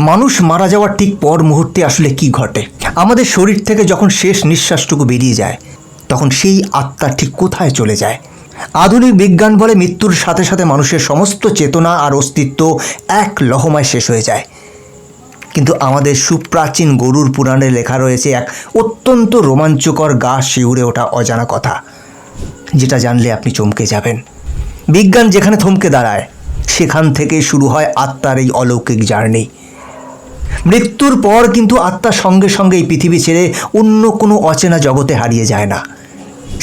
মানুষ মারা যাওয়ার ঠিক পর মুহূর্তে আসলে কি ঘটে? আমাদের শরীর থেকে যখন শেষ নিঃশ্বাসটুকু বেরিয়ে যায় তখন সেই আত্মা ঠিক কোথায় চলে যায়? আধুনিক বিজ্ঞান বলে মৃত্যুর সাথে সাথে মানুষের সমস্ত চেতনা আর অস্তিত্ব এক লহমায় শেষ হয়ে যায়। কিন্তু আমাদের সুপ্রাচীন গরুড় পুরাণে লেখা রয়েছে এক অত্যন্ত রোমাঞ্চকর গা শিউরে ওঠা অজানা কথা, যেটা জানলে আপনি চমকে যাবেন। বিজ্ঞান যেখানে থমকে দাঁড়ায় সেখান থেকে শুরু হয় আত্মার এই অলৌকিক জার্নি। মৃত্যুর পর কিন্তু আত্মা সঙ্গে সঙ্গে এই পৃথিবী ছেড়ে অন্য কোনো অচেনা জগতে হারিয়ে যায় না।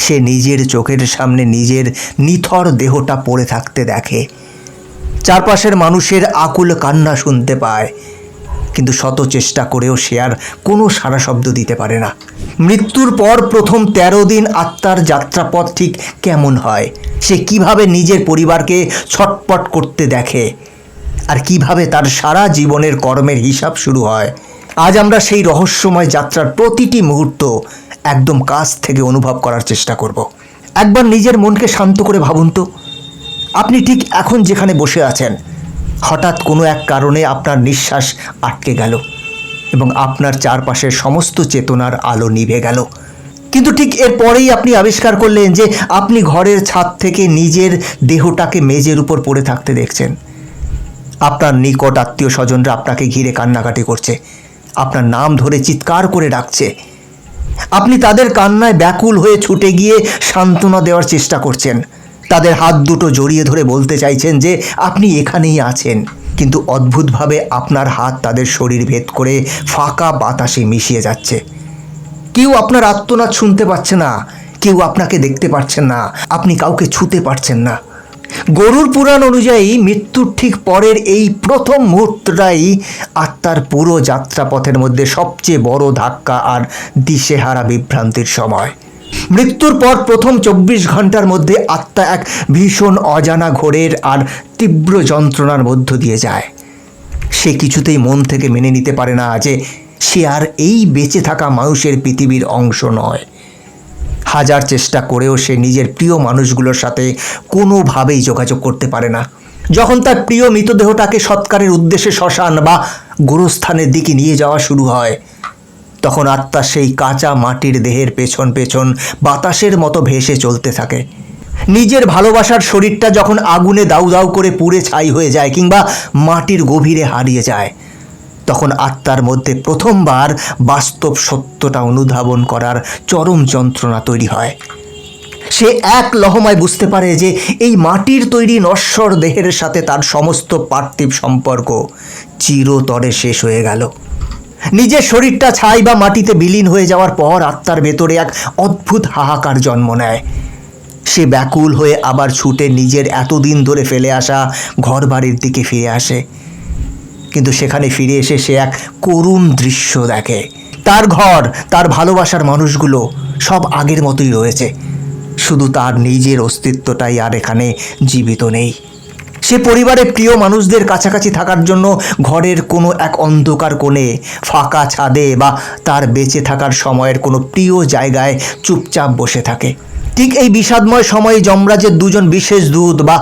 সে নিজের চোখের সামনে নিজের নিথর দেহটা পড়ে থাকতে দেখে, চারপাশের মানুষের আকুল কান্না শুনতে পায়, কিন্তু শত চেষ্টা করেও সে আর কোনো সাড়া শব্দ দিতে পারে না। মৃত্যুর পর প্রথম 13 দিন আত্মার যাত্রাপথ ঠিক কেমন হয়? সে কিভাবে নিজের পরিবারকে ছটপট করতে দেখে, আর কিভাবে তার সারা জীবনের কর্মের হিসাব শুরু হয়? আজ আমরা সেই রহস্যময় যাত্রার প্রতিটি মুহূর্ত একদম কাছ থেকে অনুভব করার চেষ্টা করব। একবার নিজের মনকে শান্ত করে ভাবুন তো, আপনি ঠিক এখন যেখানে বসে আছেন, হঠাৎ কোনো এক কারণে আপনার নিঃশ্বাস আটকে গেল এবং আপনার চারপাশের সমস্ত চেতনার আলো নিভে গেল। কিন্তু ঠিক এরপরেই আপনি আবিষ্কার করলেন যে আপনি ঘরের ছাদ থেকে নিজের দেহটাকে মেঝের উপর পড়ে থাকতে দেখছেন। আপনার নিকট আত্মীয় স্বজনরা আপনাকে ঘিরে কান্নাকাটি করছে, আপনার নাম ধরে চিৎকার করে ডাকছে। আপনি তাদের কান্নায় ব্যাকুল হয়ে ছুটে গিয়ে সান্ত্বনা দেওয়ার চেষ্টা করছেন, তাদের হাত দুটো জড়িয়ে ধরে বলতে চাইছেন যে আপনি এখানেই আছেন। কিন্তু অদ্ভুতভাবে আপনার হাত তাদের শরীর ভেদ করে ফাঁকা বাতাসে মিশিয়ে যাচ্ছে। কেউ আপনার আর্তনাদ শুনতে পাচ্ছে না, কেউ আপনাকে দেখতে পাচ্ছেন না, আপনি কাউকে ছুঁতে পারছেন না। গরুড় পুরাণ অনুযায়ী মৃত্যুর ঠিক পরের এই প্রথম মুহূর্তটাই আত্মার পুরো যাত্রাপথের মধ্যে সবচেয়ে বড় ধাক্কা আর দিশেহারা বিভ্রান্তির সময়। মৃত্যুর পর প্রথম 24 ঘন্টার মধ্যে আত্মা এক ভীষণ অজানা ঘোরের আর তীব্র যন্ত্রণার মধ্য দিয়ে যায়। সে কিছুতেই মন থেকে মেনে নিতে পারে না যে সে আর এই বেঁচে থাকা মানুষের পৃথিবীর অংশ নয়। হাজার চেষ্টা করেও সে নিজের প্রিয় মানুষগুলোর সাথে কোনোভাবেই যোগাযোগ করতে পারে না। যখন তার প্রিয় মৃতদেহটাকে সৎকারের উদ্দেশ্যে শ্মশান বা গোরস্থানের দিকে নিয়ে যাওয়া শুরু হয়, তখন আত্মা সেই কাঁচা মাটির দেহের পেছন পেছন বাতাসের মতো ভেসে চলতে থাকে। নিজের ভালোবাসার শরীরটা যখন আগুনে দাউ দাউ করে পুড়ে ছাই হয়ে যায় কিংবা মাটির গভীরে হারিয়ে যায়, তখন আত্মার মধ্যে প্রথমবার বাস্তব সত্যটা অনুধাবন করার চরম যন্ত্রণা তৈরি হয়। সে এক লহমায় বুঝতে পারে যে এই মাটির তৈরি নশ্বর দেহের সাথে তার সমস্ত পার্থিব সম্পর্ক চিরতরে শেষ হয়ে গেল। নিজের শরীরটা ছাই বা মাটিতে বিলীন হয়ে যাওয়ার পর আত্মার ভেতরে এক অদ্ভুত হাহাকার জন্ম নেয়। সে ব্যাকুল হয়ে আবার ছুটে নিজের এতদিন ধরে ফেলে আসা ঘরবাড়ির দিকে ফিরে আসে। কিন্তু সেখানে ফিরে এসে সে এক করুণ দৃশ্য দেখে। তার ঘর, তার ভালোবাসার মানুষগুলো সব আগের মতোই রয়েছে, শুধু তার নিজের অস্তিত্বটাই আর এখানে জীবিত নেই। সে পরিবারের প্রিয় মানুষদের কাছাকাছি থাকার জন্য ঘরের কোনো এক অন্ধকার কোণে, ফাঁকা ছাদে বা তার বেঁচে থাকার সময়ের কোনো প্রিয় জায়গায় চুপচাপ বসে থাকে। ঠিক এই বিষাদময় সময়ে যমরাজের দুজন বিশেষ দূত বা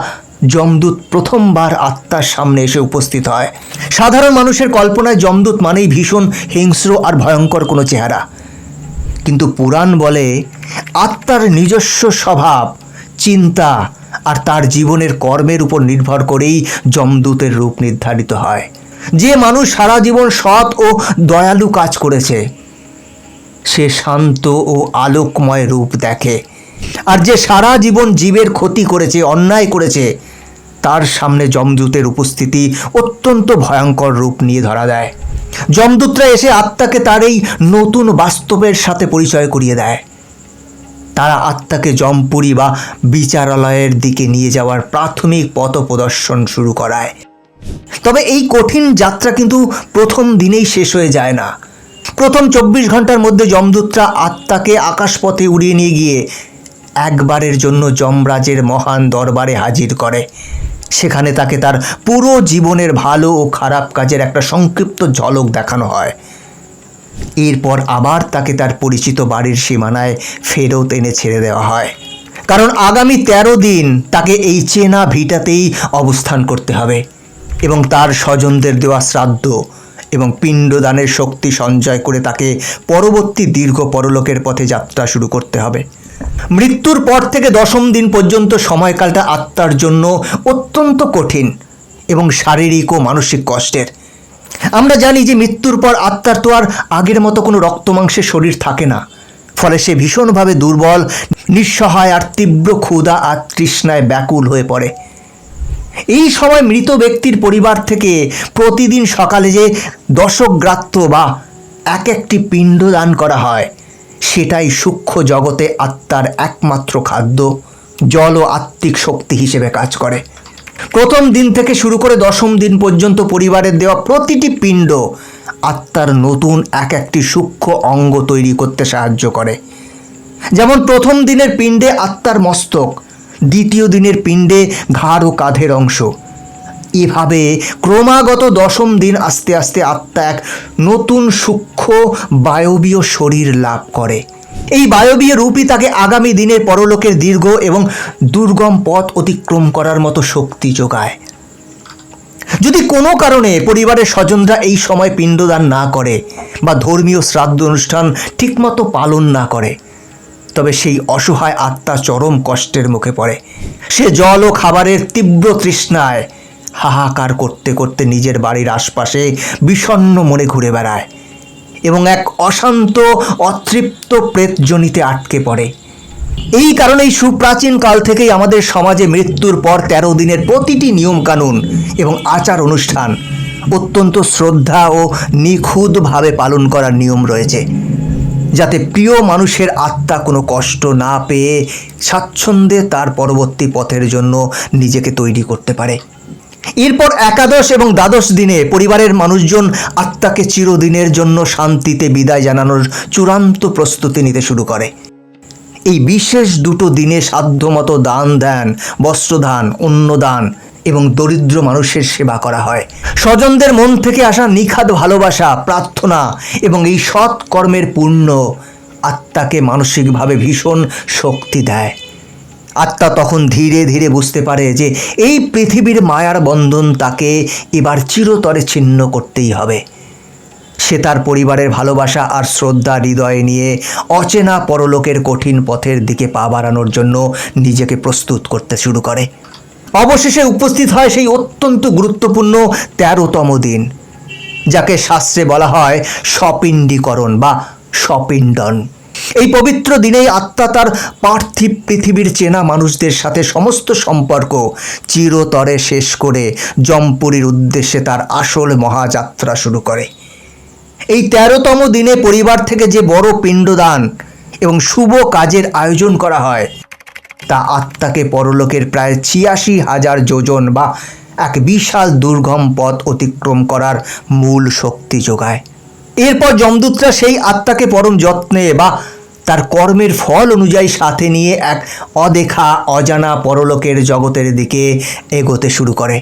যমদূত প্রথমবার আত্মার সামনে এসে উপস্থিত হয়। সাধারণ মানুষের কল্পনায় যমদূত মানেই ভীষণ হিংস্র আর ভয়ঙ্কর কোনো চেহারা, কিন্তু পুরাণ বলে আত্মার নিজস্ব স্বভাব, চিন্তা আর তার জীবনের কর্মের উপর নির্ভর করেই যমদূতের রূপ নির্ধারিত হয়। যে মানুষ সারা জীবন সৎ ও দয়ালু কাজ করেছে সে শান্ত ও আলোকময় রূপ দেখে, আর যে সারা জীবন জীবের ক্ষতি করেছে, অন্যায় করেছে, তার সামনে যমদূতের উপস্থিতি অত্যন্ত ভয়ঙ্কর রূপ নিয়ে ধরা দেয়। যমদূতরা এসে আত্মাকে তার এই নতুন বাস্তবের সাথে পরিচয় করিয়ে দেয়। তারা আত্মাকে যমপুরী বা বিচারালয়ের দিকে নিয়ে যাওয়ার প্রাথমিক পথ প্রদর্শন শুরু করায়। তবে এই কঠিন যাত্রা কিন্তু প্রথম দিনেই শেষ হয়ে যায় না। প্রথম 24 ঘন্টার মধ্যে যমদূতরা আত্মাকে আকাশপথে উড়িয়ে নিয়ে গিয়ে একবারের জন্য যমরাজের মহান দরবারে হাজির করে। সেখানে তাকে তার পুরো জীবনের ভালো ও খারাপ কাজের একটা সংক্ষিপ্ত ঝলক দেখানো হয়। এরপর আবার তাকে তার পরিচিত বাড়ির সীমানায় ফেরত এনে ছেড়ে দেওয়া হয়, কারণ আগামী 13 দিন তাকে এই চেনা ভিটাতেই অবস্থান করতে হবে এবং তার স্বজনদের দেওয়া শ্রাদ্ধ এবং পিণ্ডদানের শক্তি সঞ্চয় করে তাকে পরবর্তী দীর্ঘ পরলোকের পথে যাত্রা শুরু করতে হবে। মৃত্যুর পর থেকে 10ম দিন পর্যন্ত সময়কালটা আত্মার জন্য অত্যন্ত কঠিন এবং শারীরিক ও মানসিক কষ্টের। আমরা জানি যে মৃত্যুর পর আত্মার তো আর আগের মতো কোনো রক্তমাংসের শরীর থাকে না, ফলে সে ভীষণভাবে দুর্বল, নিঃসহায় আর তীব্র ক্ষুধা আর তৃষ্ণায় ব্যাকুল হয়ে পড়ে। এই সময় মৃত ব্যক্তির পরিবার থেকে প্রতিদিন সকালে যে দশগ্রাত্য বা একটি পিণ্ড দান করা হয়, সেটাই সূক্ষ্ম জগতে আত্মার একমাত্র খাদ্য, জল ও আত্মিক শক্তি হিসেবে কাজ করে। প্রথম দিন থেকে শুরু করে 10ম দিন পর্যন্ত পরিবারের দেওয়া প্রতিটি পিণ্ড আত্মার নতুন একটি সূক্ষ্ম অঙ্গ তৈরি করতে সাহায্য করে। যেমন প্রথম দিনের পিণ্ডে আত্মার মস্তক, দ্বিতীয় দিনের পিণ্ডে ঘাড় ও কাঁধের অংশ। এভাবে ক্রমাগত 10ম দিন আস্তে আস্তে আত্মা এক নতুন সূক্ষ্ম বায়বীয় শরীর লাভ করে। এই বায়বীয় রূপই তাকে আগামী দিনের পরলোকের দীর্ঘ এবং দুর্গম পথ অতিক্রম করার মতো শক্তি যোগায়। যদি কোনো কারণে পরিবারের স্বজনরা এই সময় পিণ্ডদান না করে বা ধর্মীয় শ্রাদ্ধ অনুষ্ঠান ঠিকমতো পালন না করে, তবে সেই অসহায় আত্মা চরম কষ্টের মুখে পড়ে। সে জল ও খাবারের তীব্র তৃষ্ণায় হাহাকার করতে করতে নিজের বাড়ির আশপাশে বিষণ্ণ মনে ঘুরে বেড়ায় এবং এক অশান্ত অতৃপ্ত প্রেতজনিতে আটকে পড়ে। এই কারণেই সুপ্রাচীন কাল থেকেই আমাদের সমাজে মৃত্যুর পর 13 দিনের প্রতিটি নিয়মকানুন এবং আচার অনুষ্ঠান অত্যন্ত শ্রদ্ধা ও নিখুঁতভাবে পালন করার নিয়ম রয়েছে, যাতে প্রিয় মানুষের আত্মা কোনো কষ্ট না পেয়ে স্বাচ্ছন্দ্যে তার পরবর্তী পথের জন্য নিজেকে তৈরি করতে পারে। এরপর একাদশ এবং দ্বাদশ দিনে পরিবারের মানুষজন আত্মাকে চিরদিনের জন্য শান্তিতে বিদায় জানানোর চূড়ান্ত প্রস্তুতি নিতে শুরু করে। এই বিশেষ দুটো দিনে সাধ্যমতো দান দেন, বস্ত্রদান, অন্নদান এবং দরিদ্র মানুষের সেবা করা হয়। স্বজনদের মন থেকে আসা নিখাদ ভালোবাসা, প্রার্থনা এবং এই সৎ কর্মের পুণ্য আত্মাকে মানসিকভাবে ভীষণ শক্তি দেয়। আত্মা তখন ধীরে ধীরে বুঝতে পারে যে এই পৃথিবীর মায়ার বন্ধন তাকে এবার চিরতরে ছিন্ন করতেই হবে। সে তার পরিবারের ভালোবাসা আর শ্রদ্ধা হৃদয়ে নিয়ে অচেনা পরলোকের কঠিন পথের দিকে পা বাড়ানোর জন্য নিজেকে প্রস্তুত করতে শুরু করে। অবশেষে উপস্থিত হয় সেই অত্যন্ত গুরুত্বপূর্ণ 13তম দিন, যাকে শাস্ত্রে বলা হয় স্বপিণ্ডীকরণ বা স্বপিণ্ডন। এই পবিত্র দিনেই আত্মা তার পার্থিব পৃথিবীর চেনা মানুষদের সাথে সমস্ত সম্পর্ক চিরতরে শেষ করে যমপুরীর উদ্দেশ্যে তার আসল মহাযাত্রা শুরু করে। এই 13তম দিনে পরিবার থেকে যে বড় পিণ্ডদান এবং শুভ কাজের আয়োজন করা হয়, তা আত্মাকে পরলোকের প্রায় ৮৬,০০০ যোজন বা এক বিশাল দুর্গম পথ অতিক্রম করার মূল শক্তি যোগায়। এরপর যমদূতরা সেই আত্মাকে পরম যত্নে বা তার কর্মের ফল অনুযায়ী সাথে নিয়ে এক অদেখা অজানা পরলোকের জগতের দিকে এগোতে শুরু করে।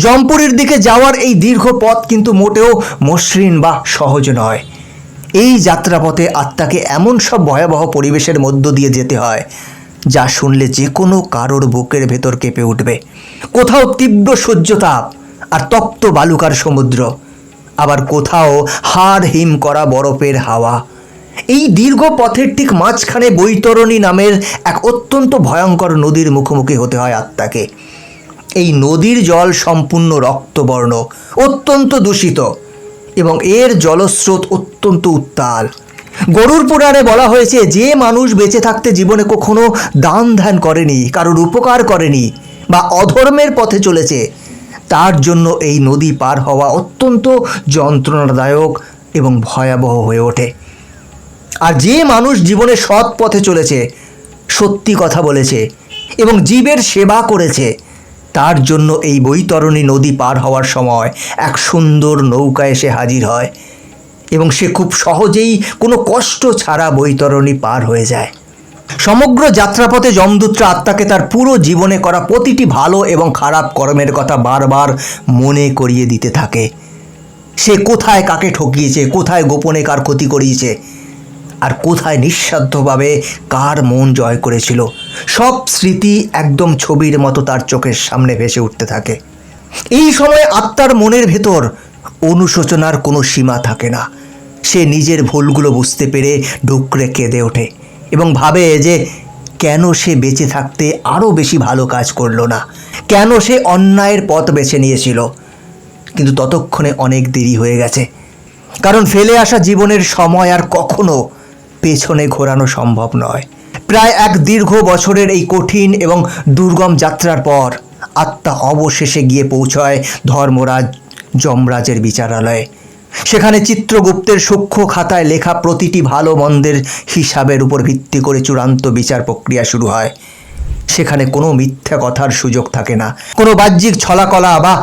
যমপুরীর দিকে যাওয়ার এই দীর্ঘ পথ কিন্তু মোটেও মসৃণ বা সহজ নয়। এই যাত্রাপথে আত্মাকে এমন সব ভয়াবহ পরিবেশের মধ্য দিয়ে যেতে হয়, যা শুনলে যে কোনো কারোর বুকের ভেতর কেঁপে উঠবে। কোথাও তীব্র সূর্যতাপ আর তপ্ত বালুকার সমুদ্র, আবার কোথাও হাড় হিম করা বরফের হাওয়া। এই দীর্ঘ পথের ঠিক মাঝখানে বৈতরণী নামের এক অত্যন্ত ভয়ঙ্কর নদীর মুখোমুখি হতে হয় আত্মাকে। এই নদীর জল সম্পূর্ণ রক্তবর্ণ, অত্যন্ত দূষিত এবং এর জলস্রোত অত্যন্ত উত্তাল। গরুড় পুরাণে বলা হয়েছে, যে মানুষ বেঁচে থাকতে জীবনে কখনো দান ধ্যান করেনি, কারোর উপকার করেনি বা অধর্মের পথে চলেছে, তার জন্য এই নদী পার হওয়া অত্যন্ত যন্ত্রণাদায়ক এবং ভয়াবহ হয়ে ওঠে। আর যে মানুষ জীবনে সৎ পথে চলেছে, সত্যি কথা বলেছে এবং জীবের সেবা করেছে, তার জন্য এই বৈতরণী নদী পার হওয়ার সময় এক সুন্দর নৌকা এসে হাজির হয় এবং সে খুব সহজেই কোনো কষ্ট ছাড়া বৈতরণী পার হয়ে যায়। সমগ্র যাত্রাপথে যমদূতরা আত্মাকে তার পুরো জীবনে করা প্রতিটি ভালো এবং খারাপ কর্মের কথা বারবার মনে করিয়ে দিতে থাকে। সে কোথায় কাকে ঠকিয়েছে, কোথায় গোপনে কার ক্ষতি করিয়েছে, আর কোথায় নিঃস্বার্থভাবে কার মন জয় করেছিল, সব স্মৃতি একদম ছবির মতো তার চোখের সামনে ভেসে উঠতে থাকে। এই সময় আত্মার মনের ভেতর অনুশোচনার কোনো সীমা থাকে না। সে নিজের ভুলগুলো বুঝতে পেরে ডুকরে কেঁদে ওঠে এবং ভাবে যে কেন সে বেঁচে থাকতে আরও বেশি ভালো কাজ করলো না, কেন সে অন্যায়ের পথ বেছে নিয়েছিল। কিন্তু ততক্ষণে অনেক দেরি হয়ে গেছে, কারণ ফেলে আসা জীবনের সময় আর কখনো পেছনে ঘোরানো সম্ভব নয়। প্রায় এক দীর্ঘ বছরের এই কঠিন এবং দুর্গম যাত্রার পর আত্মা অবশেষে গিয়ে পৌঁছয় ধর্মরাজ যমরাজের বিচারালয়ে। সেখানে চিত্রগুপ্তের সূক্ষ্ম খাতায় লেখা প্রতিটি ভালো মন্দের হিসাবের উপর ভিত্তি করে চূড়ান্ত বিচার প্রক্রিয়া শুরু হয়। সেখানে কোনো মিথ্যা কথার সুযোগ থাকে না, কোনো বাহ্যিক ছলাকলা বা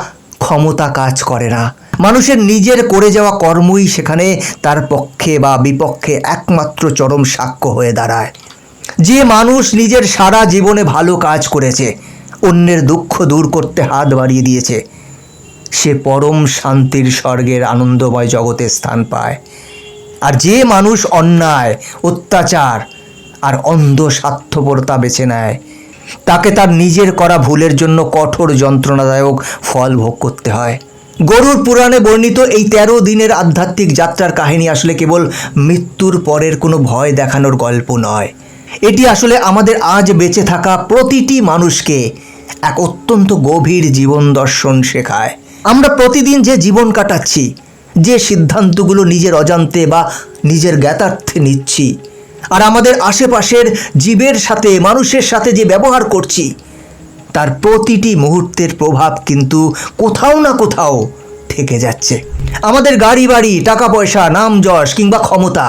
ক্ষমতা কাজ করে না। মানুষের নিজের করে যাওয়া কর্মই সেখানে তার পক্ষে বা বিপক্ষে একমাত্র চরম সাক্ষ্য হয়ে দাঁড়ায়। যে মানুষ নিজের সারা জীবনে ভালো কাজ করেছে, অন্যের দুঃখ দূর করতে হাত বাড়িয়ে দিয়েছে, সে পরম শান্তির স্বর্গের আনন্দময় জগতে স্থান পায়। আর যে মানুষ অন্যায়, অত্যাচার আর অন্ধ স্বার্থপরতা বেছে নেয়, তাকে তার নিজের করা ভুলের জন্য কঠোর যন্ত্রণাদায়ক ফল ভোগ করতে হয়। গরুড় পুরাণে বর্ণিত এই 13 দিনের আধ্যাত্মিক যাত্রার কাহিনী আসলে কেবল মৃত্যুর পরের কোনো ভয় দেখানোর গল্প নয়। এটি আসলে আমাদের আজ বেঁচে থাকা প্রতিটি মানুষকে এক অত্যন্ত গভীর জীবন দর্শন শেখায়। আমরা প্রতিদিন যে জীবন কাটাচ্ছি, যে সিদ্ধান্তগুলো নিজের অজান্তে বা নিজের জ্ঞাতার্থে নিচ্ছি, আর আমাদের আশেপাশের জীবের সাথে, মানুষের সাথে যে ব্যবহার করছি, তার প্রতিটি মুহূর্তের প্রভাব কিন্তু কোথাও না কোথাও থেকে যাচ্ছে। আমাদের গাড়ি বাড়ি, টাকা পয়সা, নাম যশ কিংবা ক্ষমতা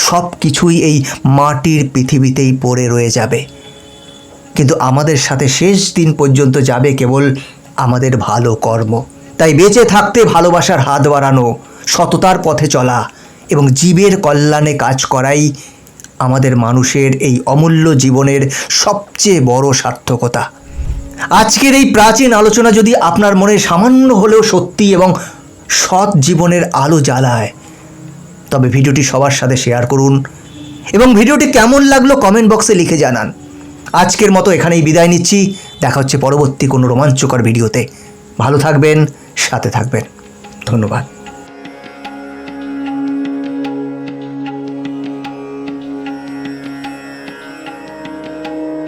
সব কিছুই এই মাটির পৃথিবীতেই পড়ে রয়ে যাবে, কিন্তু আমাদের সাথে শেষ দিন পর্যন্ত যাবে কেবল আমাদের ভালো কর্ম। তাই বেঁচে থাকতে ভালোবাসার হাত বাড়ানো, সততার পথে চলা এবং জীবের কল্যাণে কাজ করাই আমাদের মানুষের এই অমূল্য জীবনের সবচেয়ে বড় সার্থকতা। আজকের এই প্রাচীন আলোচনা যদি আপনার মনে সামান্য হলেও সত্যি এবং সৎ জীবনের আলো জ্বালায়, তবে ভিডিওটি সবার সাথে শেয়ার করুন এবং ভিডিওটি কেমন লাগলো কমেন্ট বক্সে লিখে জানান। আজকের মতো এখানেই বিদায় নিচ্ছি। দেখা হচ্ছে পরবর্তী কোনো রোমাঞ্চকর ভিডিওতে। ভালো থাকবেন, সাথে থাকবেন। ধন্যবাদ।